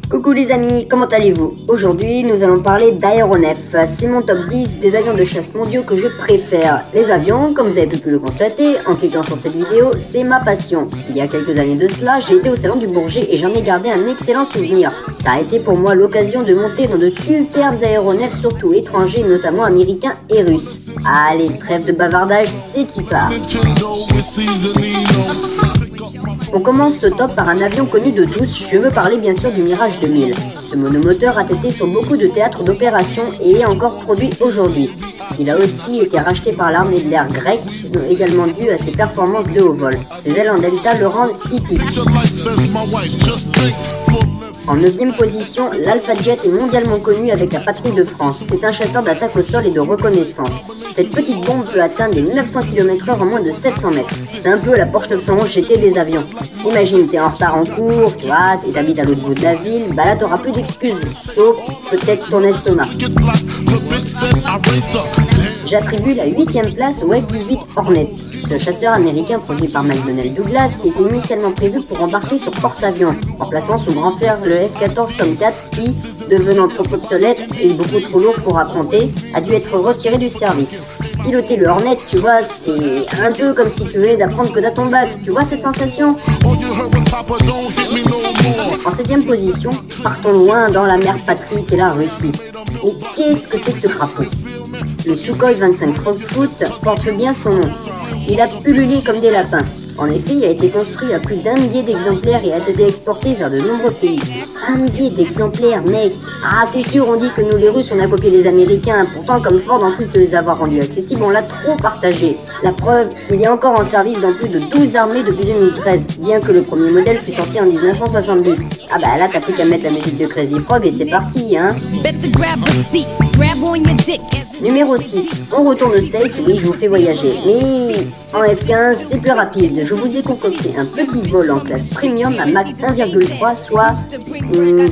Coucou les amis, comment allez-vous? Aujourd'hui, nous allons parler d'aéronefs. C'est mon top 10 des avions de chasse mondiaux que je préfère. Les avions, comme vous avez pu le constater en cliquant sur cette vidéo, c'est ma passion. Il y a quelques années de cela, j'ai été au salon du Bourget et j'en ai gardé un excellent souvenir. Ça a été pour moi l'occasion de monter dans de superbes aéronefs, surtout étrangers, notamment américains et russes. Allez, trêve de bavardage, c'est y part. On commence ce top par un avion connu de tous, je veux parler bien sûr du Mirage 2000. Ce monomoteur a été sur beaucoup de théâtres d'opération et est encore produit aujourd'hui. Il a aussi été racheté par l'armée de l'air grecque, également dû à ses performances de haut vol. Ses ailes en delta le rendent typique. En 9e position, l'Alpha Jet est mondialement connu avec la patrouille de France. C'est un chasseur d'attaque au sol et de reconnaissance. Cette petite bombe peut atteindre les 900 km/h en moins de 700 mètres. C'est un peu la Porsche 911 GT des avions. Imagine, t'es en retard en cours, tu vois, t'habites à l'autre bout de la ville, bah là t'auras plus d'excuses, sauf peut-être ton estomac. J'attribue la 8e place au F-18 Hornet. Ce chasseur américain produit par McDonnell Douglas était initialement prévu pour embarquer sur porte-avions, remplaçant son grand frère le F-14 Tomcat qui, devenant trop obsolète et beaucoup trop lourd pour affronter, a dû être retiré du service. Piloter le Hornet, tu vois, c'est un peu comme si tu venais d'apprendre que t'as ton bac, tu vois cette sensation? En 7e position, partons loin dans la mère patrie qu'est la Russie. Mais qu'est-ce que c'est que ce crapaud? Le Sukhoi 25 Frogfoot porte bien son nom. Il a pullulé comme des lapins. En effet, il a été construit à plus d'1 millier d'exemplaires et a été exporté vers de nombreux pays. 1 millier d'exemplaires, mec! Ah, c'est sûr, on dit que nous les Russes, on a copié les Américains. Pourtant, comme Ford, en plus de les avoir rendus accessibles, on l'a trop partagé. La preuve, il est encore en service dans plus de 12 armées depuis 2013, bien que le premier modèle fut sorti en 1970. Ah bah là, t'as plus qu'à mettre la musique de Crazy Frog et c'est parti, hein! Numéro 6, on retourne aux States, oui je vous fais voyager, mais en F-15 c'est plus rapide, je vous ai concocté un petit vol en classe premium à Mach 1,3, soit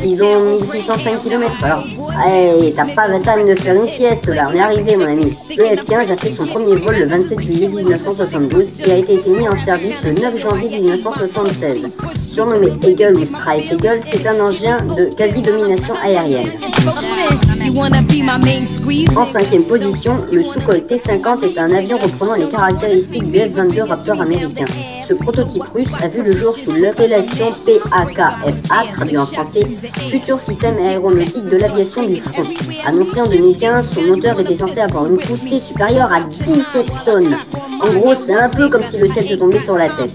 disons 1605 km/h. Hey, t'as pas le temps de faire une sieste là, on est arrivé mon ami. Le F-15 a fait son premier vol le 27 juillet 1972 et a été mis en service le 9 janvier 1976. Surnommé Eagle ou Strike Eagle, c'est un engin de quasi-domination aérienne. En 5e position, le Sukhoi T-50 est un avion reprenant les caractéristiques du F-22 Raptor américain. Ce prototype russe a vu le jour sous l'appellation PAK-FA, traduit en français, Futur Système Aéronautique de l'Aviation du Front. Annoncé en 2015, son moteur était censé avoir une poussée supérieure à 17 tonnes. En gros, c'est un peu comme si le ciel te tombait sur la tête.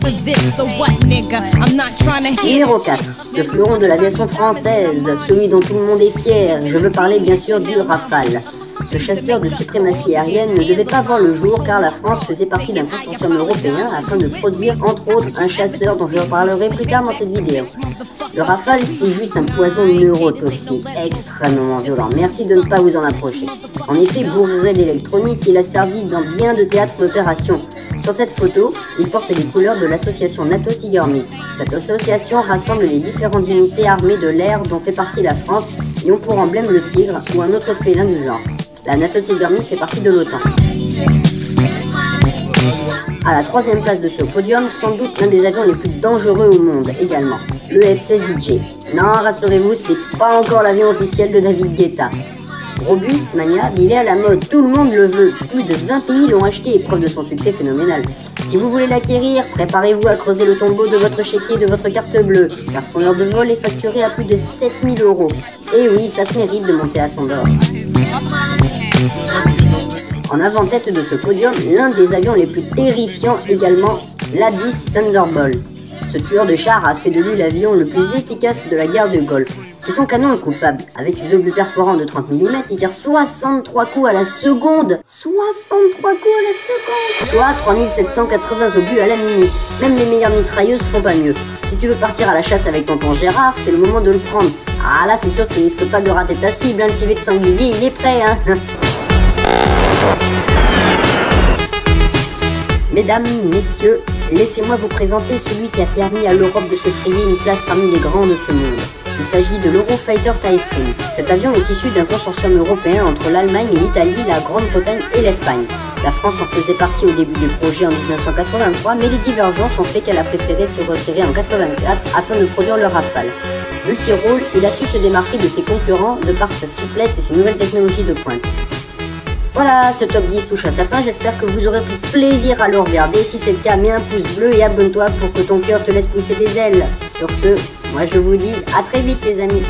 Numéro 4, le fleuron de l'aviation française, celui dont tout le monde est fier. Je veux parler bien sûr du Rafale. Ce chasseur de suprématie aérienne ne devait pas voir le jour car la France faisait partie d'un consortium européen afin de produire entre autres un chasseur dont je reparlerai plus tard dans cette vidéo. Le Rafale, c'est juste un poison neurotoxique extrêmement violent. Merci de ne pas vous en approcher. En effet, bourré d'électronique, il a servi dans bien de théâtres d'opération. Sur cette photo, il porte les couleurs de l'association NATO Tiger-Meat. Cette association rassemble les différentes unités armées de l'air dont fait partie la France et ont pour emblème le tigre ou un autre félin du genre. La NATO Tiger-Meat fait partie de l'OTAN. À la 3e place de ce podium, sans doute l'un des avions les plus dangereux au monde également, le F-16 DJ. Non, rassurez-vous, c'est pas encore l'avion officiel de David Guetta. Robuste, maniable, il est à la mode, tout le monde le veut. Plus de 20 pays l'ont acheté, preuve de son succès phénoménal. Si vous voulez l'acquérir, préparez-vous à creuser le tombeau de votre chéquier de votre carte bleue, car son heure de vol est facturée à plus de 7000 €. Et oui, ça se mérite de monter à son or. En avant-tête de ce podium, l'un des avions les plus terrifiants également, l'A-10 Thunderbolt. Ce tueur de chars a fait de lui l'avion le plus efficace de la guerre du Golfe. C'est son canon le coupable. Avec ses obus perforants de 30 mm, il tire 63 coups à la seconde. 63 coups à la seconde, soit 3780 obus à la minute. Même les meilleures mitrailleuses font pas mieux. Si tu veux partir à la chasse avec tonton Gérard, c'est le moment de le prendre. Ah là, c'est sûr que tu risques pas de rater ta cible, hein. Le civet de sanglier, il est prêt, hein. Mesdames, messieurs, laissez-moi vous présenter celui qui a permis à l'Europe de se frayer une place parmi les grands de ce monde. Il s'agit de l'Eurofighter Typhoon. Cet avion est issu d'un consortium européen entre l'Allemagne, l'Italie, la Grande-Bretagne et l'Espagne. La France en faisait partie au début du projet en 1983, mais les divergences ont fait qu'elle a préféré se retirer en 1984 afin de produire le Rafale. Multirôle, il a su se démarquer de ses concurrents de par sa souplesse et ses nouvelles technologies de pointe. Voilà, ce top 10 touche à sa fin, j'espère que vous aurez pris plaisir à le regarder. Si c'est le cas, mets un pouce bleu et abonne-toi pour que ton cœur te laisse pousser des ailes. Sur ce, moi je vous dis à très vite les amis.